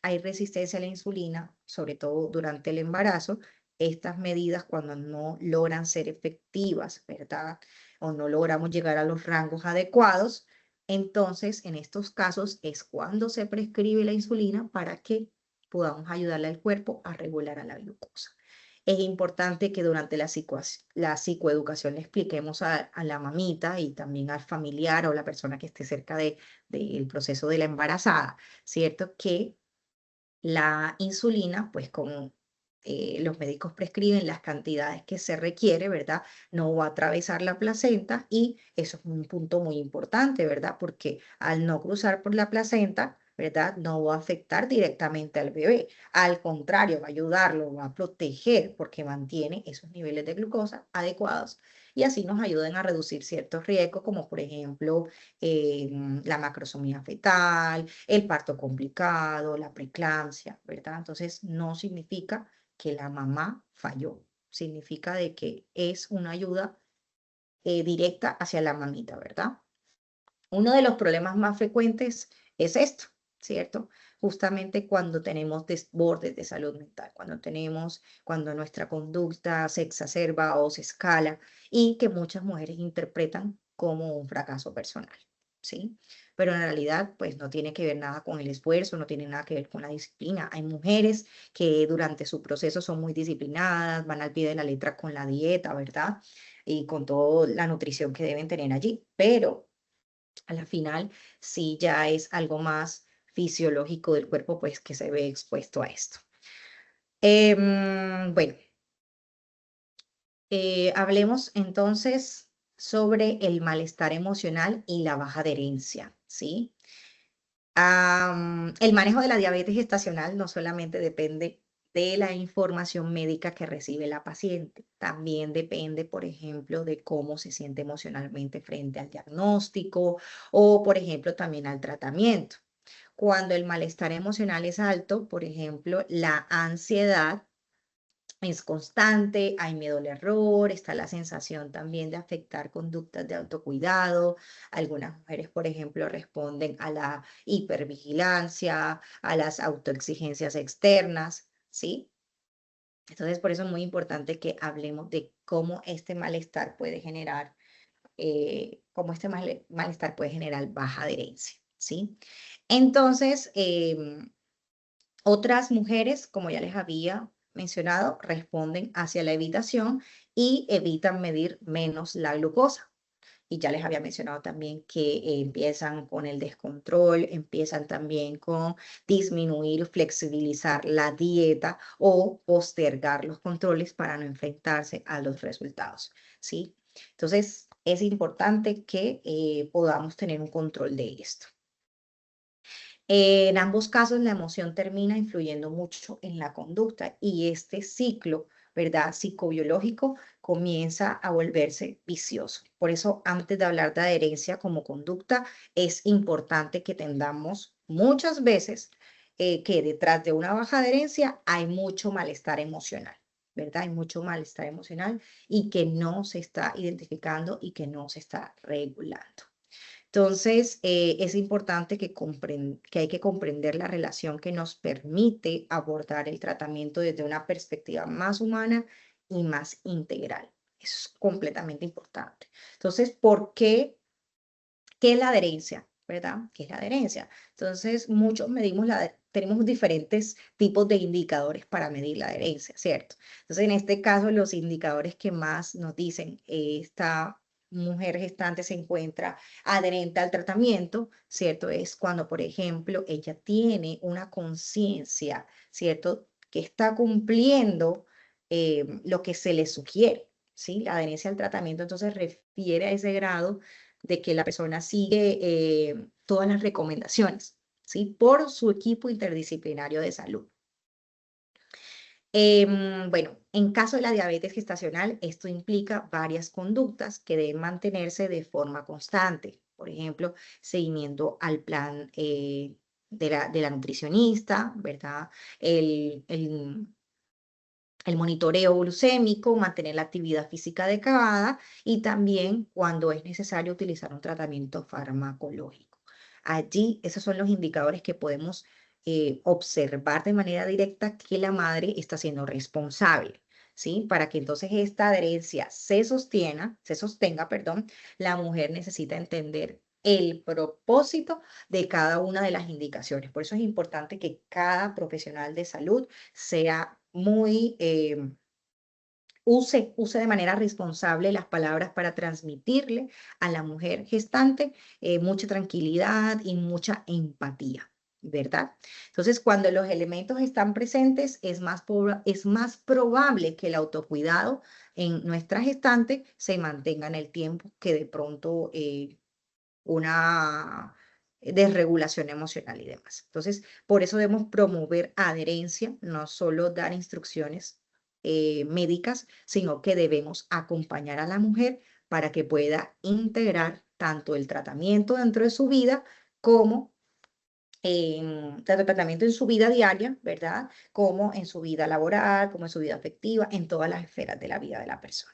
hay resistencia a la insulina, sobre todo durante el embarazo, estas medidas cuando no logran ser efectivas, ¿verdad? O no logramos llegar a los rangos adecuados, entonces, en estos casos es cuando se prescribe la insulina para que podamos ayudarle al cuerpo a regular a la glucosa. Es importante que durante la psicoeducación le expliquemos a la mamita y también al familiar o la persona que esté cerca del proceso de la embarazada, ¿cierto? Que la insulina, pues como los médicos prescriben las cantidades que se requiere, ¿verdad? No va a atravesar la placenta y eso es un punto muy importante, ¿verdad? Porque al no cruzar por la placenta, ¿verdad? No va a afectar directamente al bebé. Al contrario, va a ayudarlo, va a proteger porque mantiene esos niveles de glucosa adecuados y así nos ayudan a reducir ciertos riesgos, como por ejemplo la macrosomía fetal, el parto complicado, la preeclampsia, ¿verdad? Entonces, no significa que la mamá falló, significa de que es una ayuda directa hacia la mamita, ¿verdad? Uno de los problemas más frecuentes es esto, ¿cierto? Justamente cuando tenemos desbordes de salud mental, cuando nuestra conducta se exacerba o se escala y que muchas mujeres interpretan como un fracaso personal, ¿sí? Pero en realidad, pues no tiene que ver nada con el esfuerzo, no tiene nada que ver con la disciplina. Hay mujeres que durante su proceso son muy disciplinadas, van al pie de la letra con la dieta, ¿verdad? Y con toda la nutrición que deben tener allí, pero a la final sí ya es algo más fisiológico del cuerpo, pues que se ve expuesto a esto. Bueno, hablemos entonces sobre el malestar emocional y la baja adherencia, ¿sí? El manejo de la diabetes gestacional no solamente depende de la información médica que recibe la paciente, también depende, por ejemplo, de cómo se siente emocionalmente frente al diagnóstico o, por ejemplo, también al tratamiento. Cuando el malestar emocional es alto, por ejemplo, la ansiedad es constante, hay miedo al error, está la sensación también de afectar conductas de autocuidado. Algunas mujeres, por ejemplo, responden a la hipervigilancia, a las autoexigencias externas, ¿sí? Entonces, por eso es muy importante que hablemos de cómo este malestar puede generar, malestar puede generar baja adherencia, ¿sí? Entonces, otras mujeres, como ya les había mencionado, responden hacia la evitación y evitan medir menos la glucosa. Y ya les había mencionado también que empiezan con el descontrol, empiezan también con disminuir, flexibilizar la dieta o postergar los controles para no enfrentarse a los resultados, ¿sí? Entonces, es importante que podamos tener un control de esto. En ambos casos, la emoción termina influyendo mucho en la conducta y este ciclo, ¿verdad? Psicobiológico comienza a volverse vicioso. Por eso, antes de hablar de adherencia como conducta, es importante que entendamos muchas veces que detrás de una baja adherencia hay mucho malestar emocional, ¿verdad? Hay mucho malestar emocional y que no se está identificando y que no se está regulando. Entonces, es importante que hay que comprender la relación que nos permite abordar el tratamiento desde una perspectiva más humana y más integral. Eso es completamente importante. Entonces, ¿por qué? ¿Qué es la adherencia? ¿Verdad? ¿Qué es la adherencia? Entonces, muchos tenemos diferentes tipos de indicadores para medir la adherencia, ¿cierto? Entonces, en este caso, los indicadores que más nos dicen esta mujer gestante se encuentra adherente al tratamiento, ¿cierto? Es cuando, por ejemplo, ella tiene una conciencia, ¿cierto? Que está cumpliendo lo que se le sugiere, ¿sí? La adherencia al tratamiento entonces refiere a ese grado de que la persona sigue todas las recomendaciones, ¿sí? Por su equipo interdisciplinario de salud. Bueno, en caso de la diabetes gestacional, esto implica varias conductas que deben mantenerse de forma constante. Por ejemplo, seguimiento al plan de la nutricionista, ¿verdad? El monitoreo glucémico, mantener la actividad física adecuada y también cuando es necesario utilizar un tratamiento farmacológico. Allí, esos son los indicadores que podemos observar de manera directa que la madre está siendo responsable, ¿sí? Para que entonces esta adherencia se sostenga, perdón, la mujer necesita entender el propósito de cada una de las indicaciones. Por eso es importante que cada profesional de salud sea muy, use de manera responsable las palabras para transmitirle a la mujer gestante mucha tranquilidad y mucha empatía, ¿verdad? Entonces, cuando los elementos están presentes, es más probable que el autocuidado en nuestra gestante se mantenga en el tiempo que de pronto una desregulación emocional y demás. Entonces, por eso debemos promover adherencia, no solo dar instrucciones médicas, sino que debemos acompañar a la mujer para que pueda integrar tanto el tratamiento dentro de su vida como tanto el tratamiento en su vida diaria, ¿verdad? Como en su vida laboral, como en su vida afectiva, en todas las esferas de la vida de la persona.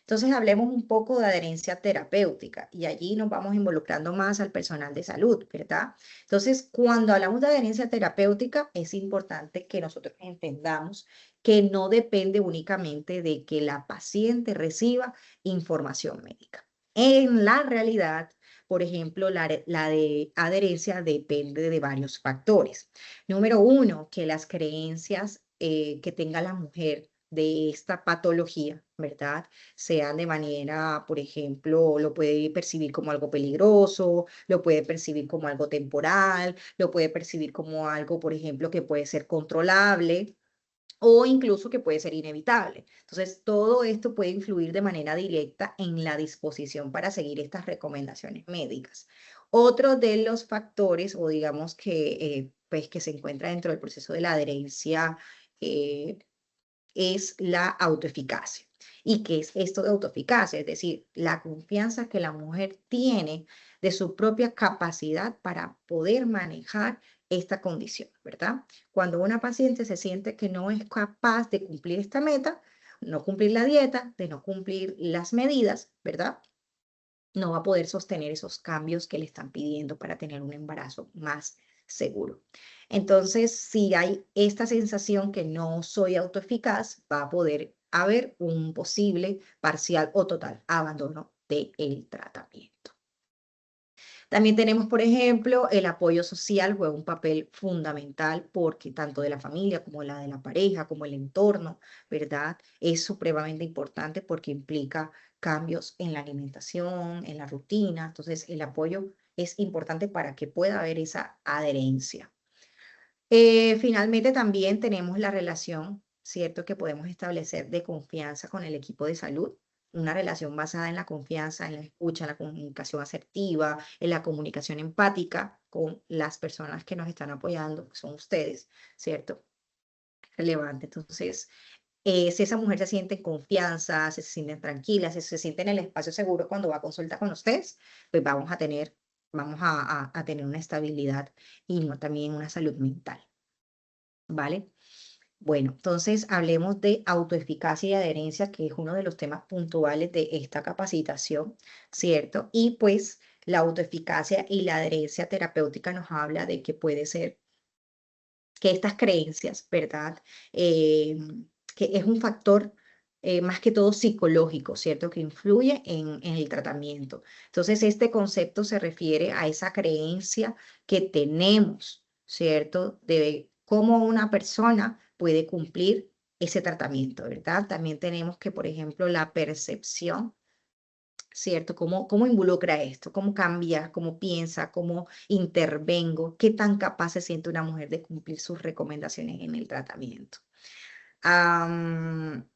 Entonces, hablemos un poco de adherencia terapéutica y allí nos vamos involucrando más al personal de salud, ¿verdad? Entonces, cuando hablamos de adherencia terapéutica, es importante que nosotros entendamos que no depende únicamente de que la paciente reciba información médica. En la realidad, por ejemplo, la de adherencia depende de varios factores. Número uno, que las creencias que tenga la mujer de esta patología, ¿verdad? Sean de manera, por ejemplo, lo puede percibir como algo peligroso, lo puede percibir como algo temporal, lo puede percibir como algo, por ejemplo, que puede ser controlable o incluso que puede ser inevitable. Entonces, todo esto puede influir de manera directa en la disposición para seguir estas recomendaciones médicas. Otro de los factores, o digamos pues, que se encuentra dentro del proceso de la adherencia, eh, es la autoeficacia. ¿Y qué es esto de autoeficacia? Es decir, la confianza que la mujer tiene de su propia capacidad para poder manejar esta condición, ¿verdad? Cuando una paciente se siente que no es capaz de cumplir esta meta, no cumplir la dieta, de no cumplir las medidas, ¿verdad? No va a poder sostener esos cambios que le están pidiendo para tener un embarazo más seguro. Entonces, si hay esta sensación que no soy autoeficaz, va a poder haber un posible parcial o total abandono del tratamiento. También tenemos, por ejemplo, el apoyo social juega un papel fundamental porque tanto de la familia como la de la pareja, como el entorno, ¿verdad? Es supremamente importante porque implica cambios en la alimentación, en la rutina. Entonces, el apoyo es importante para que pueda haber esa adherencia. Finalmente, también tenemos la relación, ¿cierto?, que podemos establecer de confianza con el equipo de salud. Una relación basada en la confianza, en la escucha, en la comunicación asertiva, en la comunicación empática con las personas que nos están apoyando, que son ustedes, ¿cierto? Relevante. Entonces, si esa mujer se siente en confianza, se siente tranquila, se siente en el espacio seguro cuando va a consulta con ustedes, pues vamos a tener una estabilidad y no también una salud mental. ¿Vale? Bueno, entonces hablemos de autoeficacia y adherencia, que es uno de los temas puntuales de esta capacitación, ¿cierto? Y pues la autoeficacia y la adherencia terapéutica nos habla de que puede ser que estas creencias, ¿verdad? Eh, que es un factor más que todo psicológico, ¿cierto? Que influye en el tratamiento. Entonces, este concepto se refiere a esa creencia que tenemos, ¿cierto? De cómo una persona puede cumplir ese tratamiento, ¿verdad? También tenemos que, por ejemplo, la percepción, ¿cierto? ¿Cómo involucra esto? ¿Cómo cambia? ¿Cómo piensa? ¿Cómo intervengo? ¿Qué tan capaz se siente una mujer de cumplir sus recomendaciones en el tratamiento? Am,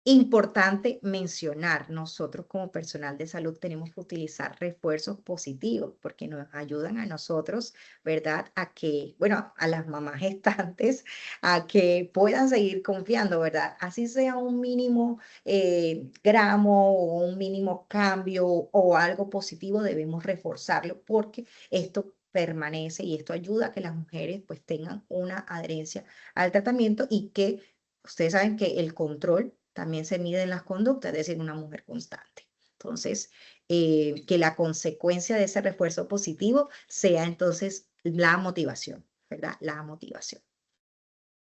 Importante mencionar, nosotros como personal de salud tenemos que utilizar refuerzos positivos porque nos ayudan a nosotros, ¿verdad? A que, bueno, a las mamás gestantes, a que puedan seguir confiando, ¿verdad? Así sea un mínimo gramo o un mínimo cambio o algo positivo, debemos reforzarlo porque esto permanece y esto ayuda a que las mujeres pues tengan una adherencia al tratamiento y que ustedes saben que el control también se mide en las conductas, es decir, una mujer constante. Entonces, que la consecuencia de ese refuerzo positivo sea entonces la motivación, ¿verdad? La motivación.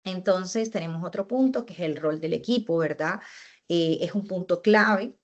Entonces, tenemos otro punto que es el rol del equipo, ¿verdad? Es un punto clave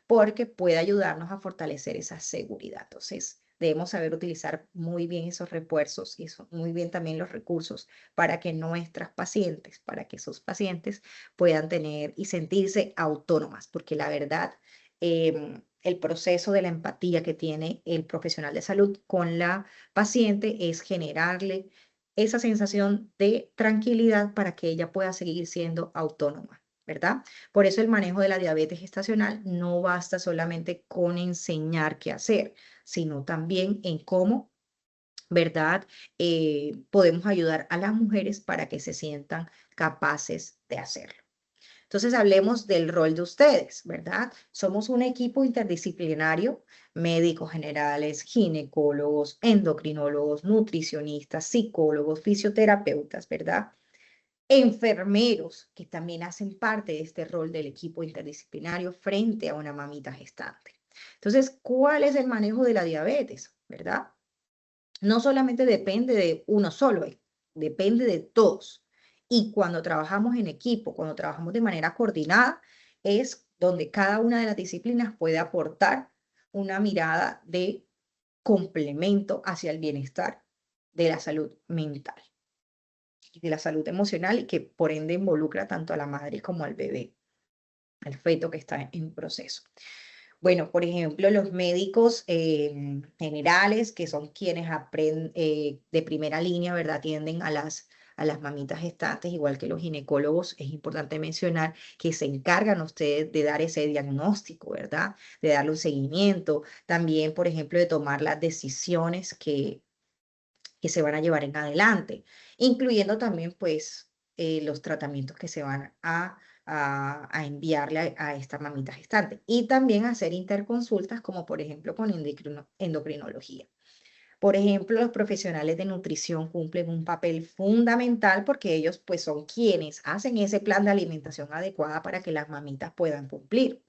porque puede ayudarnos a fortalecer esa seguridad. Entonces, debemos saber utilizar muy bien esos refuerzos y muy bien también los recursos para que nuestras pacientes, para que esos pacientes puedan tener y sentirse autónomas, porque la verdad, el proceso de la empatía que tiene el profesional de salud con la paciente es generarle esa sensación de tranquilidad para que ella pueda seguir siendo autónoma, ¿verdad? Por eso el manejo de la diabetes gestacional no basta solamente con enseñar qué hacer, sino también en cómo, ¿verdad? Podemos ayudar a las mujeres para que se sientan capaces de hacerlo. Entonces hablemos del rol de ustedes, ¿verdad? Somos un equipo interdisciplinario, médicos generales, ginecólogos, endocrinólogos, nutricionistas, psicólogos, fisioterapeutas, ¿verdad? Enfermeros que también hacen parte de este rol del equipo interdisciplinario frente a una mamita gestante. Entonces, ¿cuál es el manejo de la diabetes, verdad? No solamente depende de uno solo, depende de todos. Y cuando trabajamos en equipo, cuando trabajamos de manera coordinada, es donde cada una de las disciplinas puede aportar una mirada de complemento hacia el bienestar de la salud mental y de la salud emocional y que por ende involucra tanto a la madre como al bebé, al feto que está en proceso. Bueno, por ejemplo, los médicos generales, que son quienes aprenden de primera línea, ¿verdad? Atienden a las mamitas gestantes, igual que los ginecólogos, es importante mencionar que se encargan ustedes de dar ese diagnóstico, ¿verdad? De darle un seguimiento. También, por ejemplo, de tomar las decisiones que se van a llevar en adelante, incluyendo también, pues, los tratamientos que se van a enviarle a esta mamita gestante. Y también hacer interconsultas, como por ejemplo con endocrinología. Por ejemplo, los profesionales de nutrición cumplen un papel fundamental porque ellos pues son quienes hacen ese plan de alimentación adecuada para que las mamitas puedan cumplir.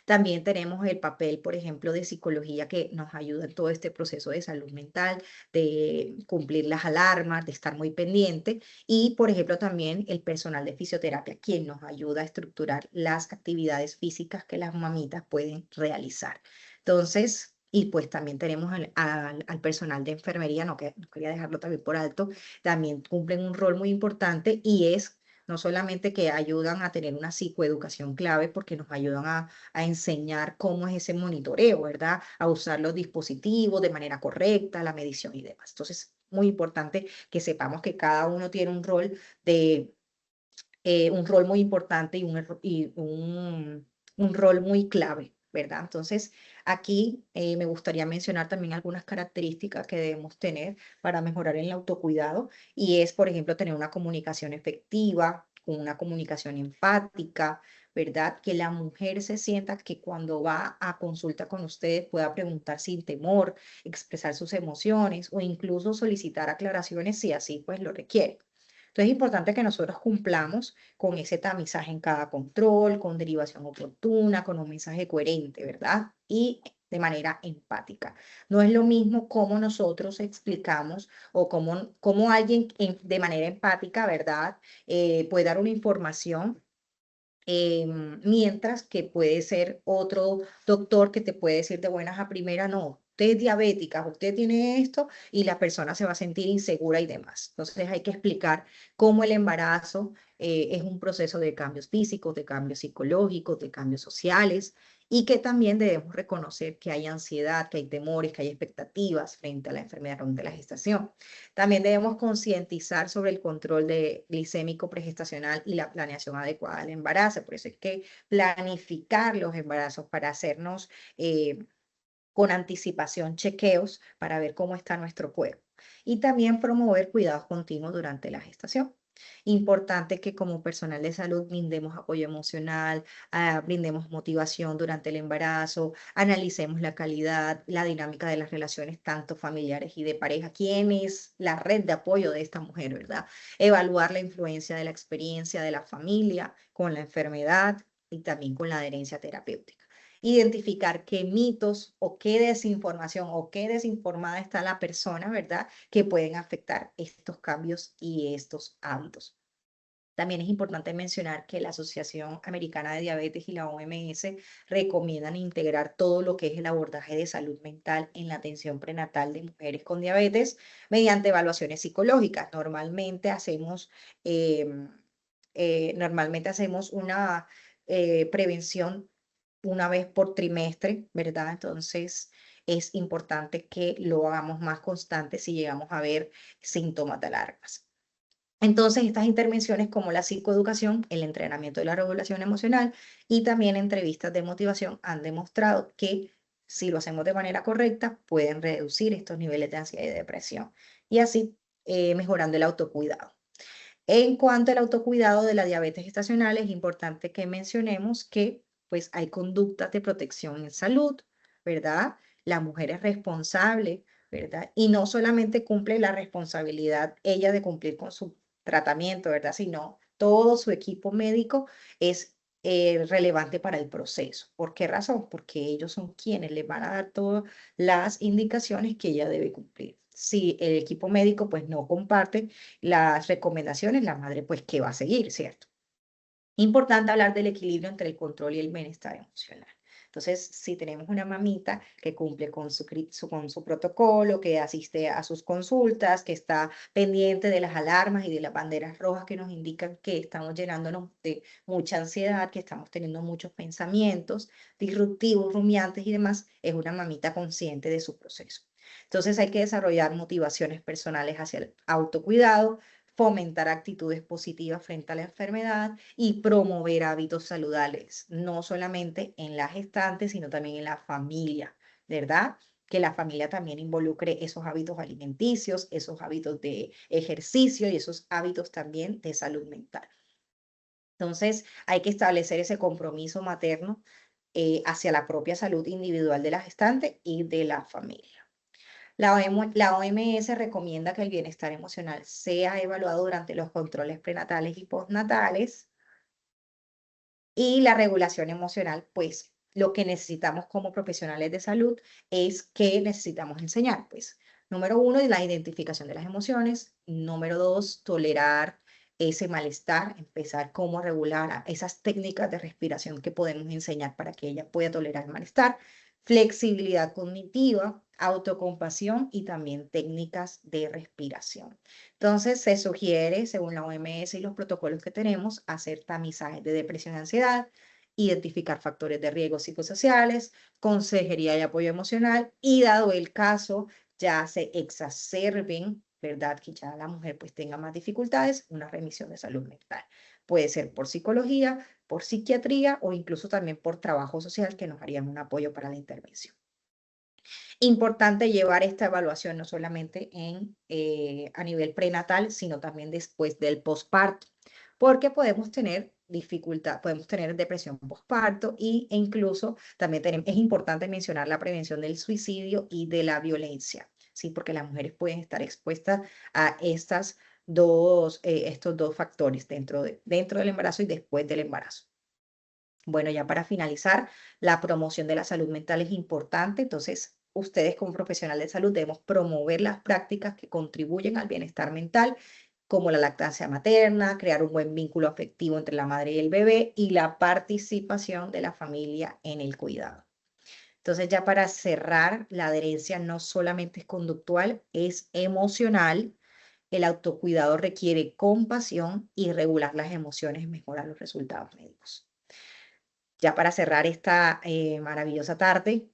También tenemos el papel, por ejemplo, de psicología que nos ayuda en todo este proceso de salud mental, de cumplir las alarmas, de estar muy pendiente. Y, por ejemplo, también el personal de fisioterapia, quien nos ayuda a estructurar las actividades físicas que las mamitas pueden realizar. Entonces, y pues también tenemos al personal de enfermería, no quería dejarlo también por alto, también cumplen un rol muy importante y es no solamente que ayudan a tener una psicoeducación clave porque nos ayudan a enseñar cómo es ese monitoreo, ¿verdad? A usar los dispositivos de manera correcta, la medición y demás. Entonces, muy importante que sepamos que cada uno tiene un rol muy importante un rol muy clave, ¿verdad? Entonces, aquí me gustaría mencionar también algunas características que debemos tener para mejorar el autocuidado y es, por ejemplo, tener una comunicación efectiva, con una comunicación empática, ¿verdad? Que la mujer se sienta que cuando va a consulta con ustedes pueda preguntar sin temor, expresar sus emociones o incluso solicitar aclaraciones si así pues lo requiere. Entonces es importante que nosotros cumplamos con ese tamizaje en cada control, con derivación oportuna, con un mensaje coherente, ¿verdad? Y de manera empática. No es lo mismo cómo nosotros explicamos o cómo alguien de manera empática, ¿verdad? Puede dar una información mientras que puede ser otro doctor que te puede decir de buenas a primeras, no, usted es diabética, usted tiene esto y la persona se va a sentir insegura y demás. Entonces hay que explicar cómo el embarazo es un proceso de cambios físicos, de cambios psicológicos, de cambios sociales y que también debemos reconocer que hay ansiedad, que hay temores, que hay expectativas frente a la enfermedad durante la gestación. También debemos concientizar sobre el control glicémico pregestacional y la planeación adecuada del embarazo. Por eso es que planificar los embarazos para hacernos con anticipación chequeos para ver cómo está nuestro cuerpo. Y también promover cuidados continuos durante la gestación. Importante que como personal de salud brindemos apoyo emocional, brindemos motivación durante el embarazo, analicemos la calidad, la dinámica de las relaciones tanto familiares y de pareja, quién es la red de apoyo de esta mujer, ¿verdad? Evaluar la influencia de la experiencia de la familia con la enfermedad y también con la adherencia terapéutica. Identificar qué mitos o qué desinformación o qué desinformada está la persona, ¿verdad? Que pueden afectar estos cambios y estos hábitos. También es importante mencionar que la Asociación Americana de Diabetes y la OMS recomiendan integrar todo lo que es el abordaje de salud mental en la atención prenatal de mujeres con diabetes mediante evaluaciones psicológicas. Normalmente hacemos una prevención una vez por trimestre, ¿verdad? Entonces es importante que lo hagamos más constante si llegamos a ver síntomas de alarmas. Entonces, estas intervenciones como la psicoeducación, el entrenamiento de la regulación emocional y también entrevistas de motivación han demostrado que si lo hacemos de manera correcta, pueden reducir estos niveles de ansiedad y depresión y así mejorando el autocuidado. En cuanto al autocuidado de la diabetes gestacional, es importante que mencionemos que pues hay conductas de protección en salud, ¿verdad? La mujer es responsable, ¿verdad? Y no solamente cumple la responsabilidad ella de cumplir con su tratamiento, ¿verdad? Sino todo su equipo médico es relevante para el proceso. ¿Por qué razón? Porque ellos son quienes le van a dar todas las indicaciones que ella debe cumplir. Si el equipo médico pues no comparte las recomendaciones, la madre pues qué va a seguir, ¿cierto? Importante hablar del equilibrio entre el control y el bienestar emocional. Entonces, si tenemos una mamita que cumple con con su protocolo, que asiste a sus consultas, que está pendiente de las alarmas y de las banderas rojas que nos indican que estamos llenándonos de mucha ansiedad, que estamos teniendo muchos pensamientos disruptivos, rumiantes y demás, es una mamita consciente de su proceso. Entonces hay que desarrollar motivaciones personales hacia el autocuidado, fomentar actitudes positivas frente a la enfermedad y promover hábitos saludables, no solamente en la gestante, sino también en la familia, ¿verdad? Que la familia también involucre esos hábitos alimenticios, esos hábitos de ejercicio y esos hábitos también de salud mental. Entonces, hay que establecer ese compromiso materno hacia la propia salud individual de la gestante y de la familia. La OMS recomienda que el bienestar emocional sea evaluado durante los controles prenatales y postnatales y la regulación emocional, pues lo que necesitamos como profesionales de salud es que necesitamos enseñar, pues, número uno, la identificación de las emociones, número dos, tolerar ese malestar, empezar cómo regular esas técnicas de respiración que podemos enseñar para que ella pueda tolerar el malestar, flexibilidad cognitiva, autocompasión y también técnicas de respiración. Entonces, se sugiere, según la OMS y los protocolos que tenemos, hacer tamizajes de depresión y ansiedad, identificar factores de riesgo psicosociales, consejería y apoyo emocional, y dado el caso, ya se exacerben, ¿verdad? Que ya la mujer pues tenga más dificultades, una remisión de salud mental. Puede ser por psicología, por psiquiatría o incluso también por trabajo social que nos harían un apoyo para la intervención. Importante llevar esta evaluación no solamente a nivel prenatal, sino también después del posparto, porque podemos tener dificultad, podemos tener depresión posparto e incluso también es importante mencionar la prevención del suicidio y de la violencia, ¿sí? Porque las mujeres pueden estar expuestas a estos dos factores dentro del embarazo y después del embarazo. Bueno, ya para finalizar, la promoción de la salud mental es importante, entonces ustedes como profesionales de salud debemos promover las prácticas que contribuyen al bienestar mental, como la lactancia materna, crear un buen vínculo afectivo entre la madre y el bebé y la participación de la familia en el cuidado. Entonces, ya para cerrar, la adherencia no solamente es conductual, es emocional. El autocuidado requiere compasión y regular las emociones mejora los resultados médicos. Ya para cerrar esta maravillosa tarde,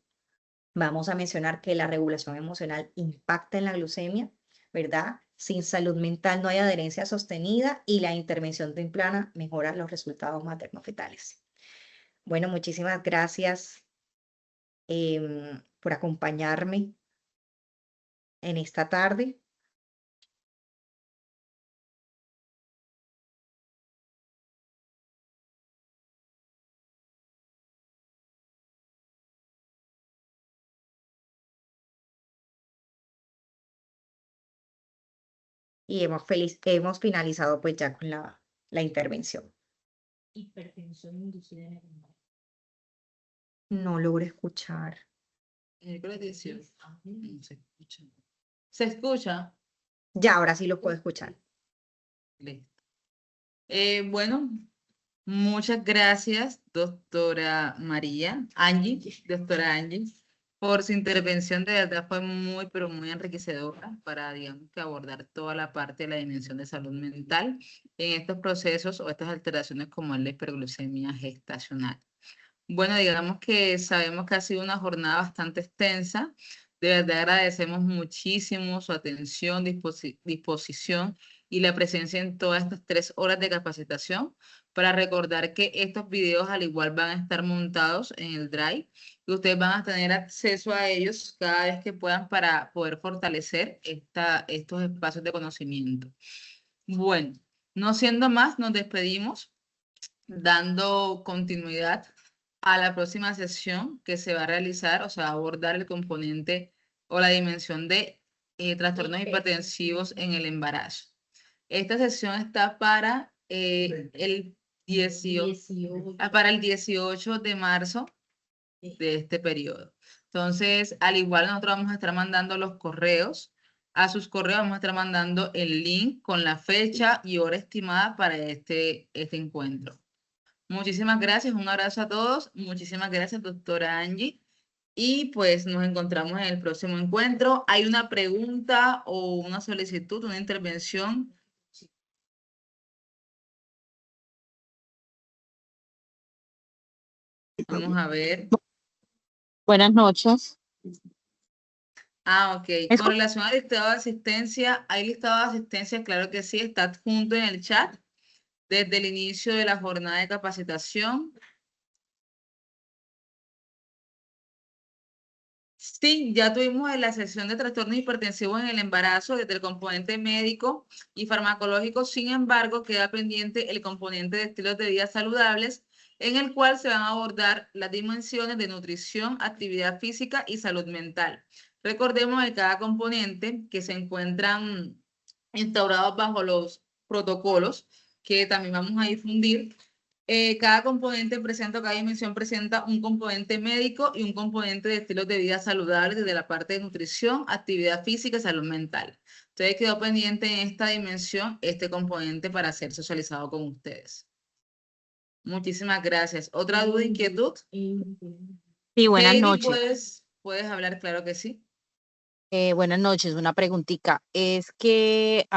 vamos a mencionar que la regulación emocional impacta en la glucemia, ¿verdad? Sin salud mental no hay adherencia sostenida y la intervención temprana mejora los resultados materno-fetales. Bueno, muchísimas gracias por acompañarme en esta tarde. Y hemos finalizado pues ya con la intervención. Hipertensión inducida en el embarazo. No logro escuchar. Miércoles 18. No se escucha. ¿Se escucha? Ya, ahora sí lo puedo escuchar. Listo. Bueno, muchas gracias, doctora María, doctora Angie, por su intervención. De verdad fue muy, pero muy enriquecedora para, digamos, que abordar toda la parte de la dimensión de salud mental en estos procesos o estas alteraciones como es la hiperglucemia gestacional. Bueno, digamos que sabemos que ha sido una jornada bastante extensa. De verdad agradecemos muchísimo su atención, disposición y la presencia en todas estas 3 horas de capacitación para recordar que estos videos al igual van a estar montados en el Drive y ustedes van a tener acceso a ellos cada vez que puedan para poder fortalecer estos espacios de conocimiento. Bueno, no siendo más, nos despedimos dando continuidad a la próxima sesión que se va a realizar, o sea, va a abordar el componente o la dimensión de trastornos hipertensivos en el embarazo. Esta sesión está para el 18 de marzo de este periodo. Entonces, al igual nosotros vamos a estar mandando los correos. A sus correos vamos a estar mandando el link con la fecha y hora estimada para este encuentro. Muchísimas gracias, un abrazo a todos. Muchísimas gracias, doctora Angie. Y pues nos encontramos en el próximo encuentro. ¿Hay una pregunta o una solicitud, una intervención? Vamos a ver. Buenas noches. Ok. Con relación al listado de asistencia, ¿hay listado de asistencia? Claro que sí, está adjunto en el chat desde el inicio de la jornada de capacitación. Sí, ya tuvimos en la sesión de trastornos hipertensivos en el embarazo desde el componente médico y farmacológico. Sin embargo, queda pendiente el componente de estilos de vida saludables, en el cual se van a abordar las dimensiones de nutrición, actividad física y salud mental. Recordemos que cada componente que se encuentran instaurados bajo los protocolos que también vamos a difundir, cada componente presenta, cada dimensión presenta un componente médico y un componente de estilos de vida saludables desde la parte de nutrición, actividad física y salud mental. Entonces quedó pendiente en esta dimensión este componente para ser socializado con ustedes. Muchísimas gracias. ¿Otra duda, inquietud? Sí, buenas Heidi, noches. ¿puedes hablar? Claro que sí. Buenas noches, una preguntita. Es que